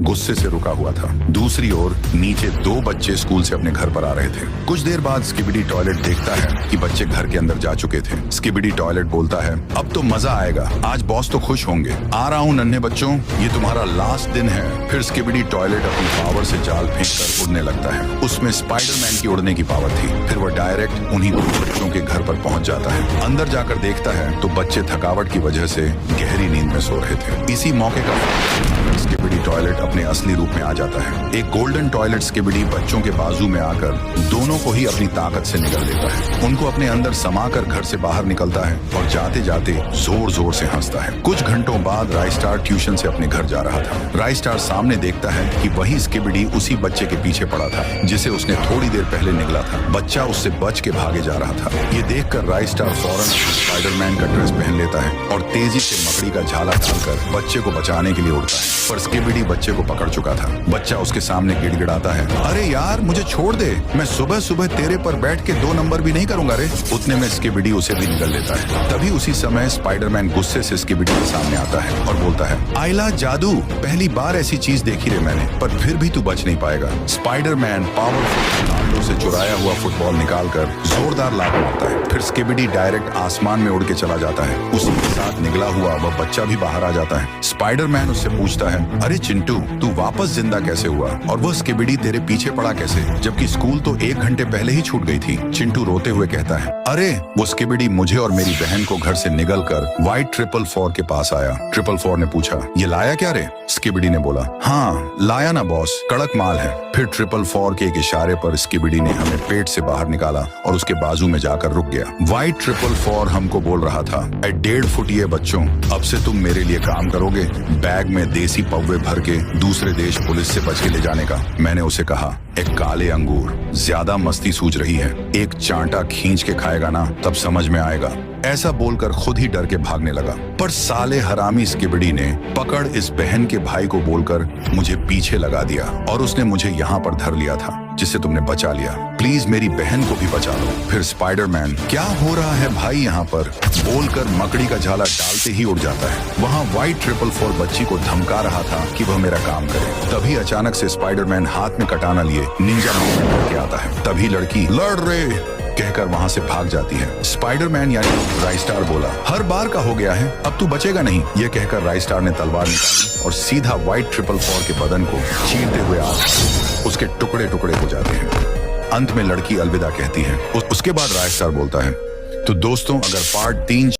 गुस्से से रुका हुआ था। दूसरी ओर नीचे दो बच्चे स्कूल से अपने घर पर आ रहे थे। कुछ देर बाद स्किबिडी टॉयलेट देखता है कि बच्चे घर के अंदर जा चुके थे। स्किबिडी टॉयलेट बोलता है, अब तो मजा आएगा, आज बॉस तो खुश होंगे। आ रहा हूँ नन्हे बच्चों, ये तुम्हारा लास्ट दिन है। फिर स्किबिडी टॉयलेट अपनी पावर से जाल फेंक कर उड़ने लगता है। उसमें स्पाइडरमैन की उड़ने की पावर थी। फिर वो डायरेक्ट उन्हीं दो बच्चों के घर पर पहुंच जाता है। अंदर जाकर देखता है तो बच्चे थकावट की वजह से गहरी नींद में सो रहे थे। इसी मौके का स्किबिडी टॉयलेट अपने असली रूप में आ जाता है। एक गोल्डन टॉयलेट स्किबिडी बच्चों के बाजू में आकर दोनों को ही अपनी ताकत से निगल लेता है। उनको अपने अंदर समाकर घर से बाहर निकलता है और जाते जाते जोर जोर से हंसता है। कुछ घंटों बाद राइस्टार ट्यूशन से अपने घर जा रहा था। राइस्टार सामने देखता है कि वही स्किबिडी उसी बच्चे के पीछे पड़ा था जिसे उसने थोड़ी देर पहले निगला था। बच्चा उससे बच के भागे जा रहा था। ये देखकर राइस्टार फौरन स्पाइडरमैन का ड्रेस पहन लेता है और तेजी से मकड़ी का झाला डालकर बच्चे को बचाने के लिए उड़ता है। पर स्किबिडी बच्चे को पकड़ चुका था। बच्चा उसके सामने गिड़गिड़ाता है, अरे यार मुझे छोड़ दे, मैं सुबह सुबह तेरे पर बैठ के 2 नंबर भी नहीं करूंगा रे। उतने में स्किबिडी उसे भी निगल लेता है। तभी उसी समय स्पाइडरमैन गुस्से से स्किबिडी के सामने आता है और बोलता है, आइला जादू, पहली बार ऐसी चीज देखी रे मैंने, पर फिर भी तू बच नहीं पाएगा। स्पाइडरमैन पावरफुल रोनाल्डो से चुराया हुआ फुटबॉल निकालकर जोरदार लात मारता है। फिर स्किबिडी डायरेक्ट आसमान में उड़ के चला जाता है। उसी के साथ निगला हुआ वह बच्चा भी बाहर आ जाता है। स्पाइडरमैन उससे पूछता है, अरे चिंटू, तू वापस जिंदा कैसे हुआ? और वो स्किबिडी तेरे पीछे पड़ा कैसे, जबकि स्कूल तो 1 घंटे पहले ही छूट गई थी? चिंटू रोते हुए कहता है, अरे वो स्किबिडी मुझे और मेरी बहन को घर से निगल कर व्हाइट 444 के पास आया। 444 ने पूछा, ये लाया क्या रे? स्किबिडी ने बोला, हाँ लाया ना बॉस, कड़क माल है। फिर 444 के एक इशारे पर स्किबिडी ने हमें पेट से बाहर निकाला और उसके बाजू में जाकर रुक गया। व्हाइट 444 हमको बोल रहा था, 1.5 फुट ये बच्चों, अब से तुम मेरे लिए काम करोगे, बैग में देसी पौवे भर के दूसरे देश पुलिस से बच के ले जाने का। मैंने उसे कहा, एक काले अंगूर, ज्यादा मस्ती सूझ रही है, एक चांटा खींच के खाएगा ना तब समझ में आएगा। ऐसा बोलकर खुद ही डर के भागने लगा। पर साले हरामी स्किबिडी ने पकड़ इस बहन के भाई को बोलकर मुझे पीछे लगा दिया और उसने मुझे यहाँ पर धर लिया था जिसे तुमने बचा लिया। प्लीज मेरी बहन को भी बचा लो। फिर स्पाइडरमैन, क्या हो रहा है भाई यहाँ पर, बोलकर मकड़ी का झाला डालते ही उड़ जाता है। वहाँ व्हाइट 444 बच्ची को धमका रहा था कि वह मेरा काम करे। तभी अचानक से स्पाइडरमैन हाथ में कटाना लिए निंजा मूवमेंट करके आता है। तभी लड़की लड़ रे कहकर वहां से भाग जाती है। स्पाइडरमैन यानी राइस्टार बोला, हर बार का हो गया है, अब तू बचेगा नहीं। ये कहकर राइस्टार ने तलवार निकाली और सीधा व्हाइट 444 के बदन को चीरते हुए उसके टुकड़े टुकड़े हो जाते हैं। अंत में लड़की अलविदा कहती है। उसके बाद राइस्टार बोलता है, तो दोस्तों अगर पार्ट 3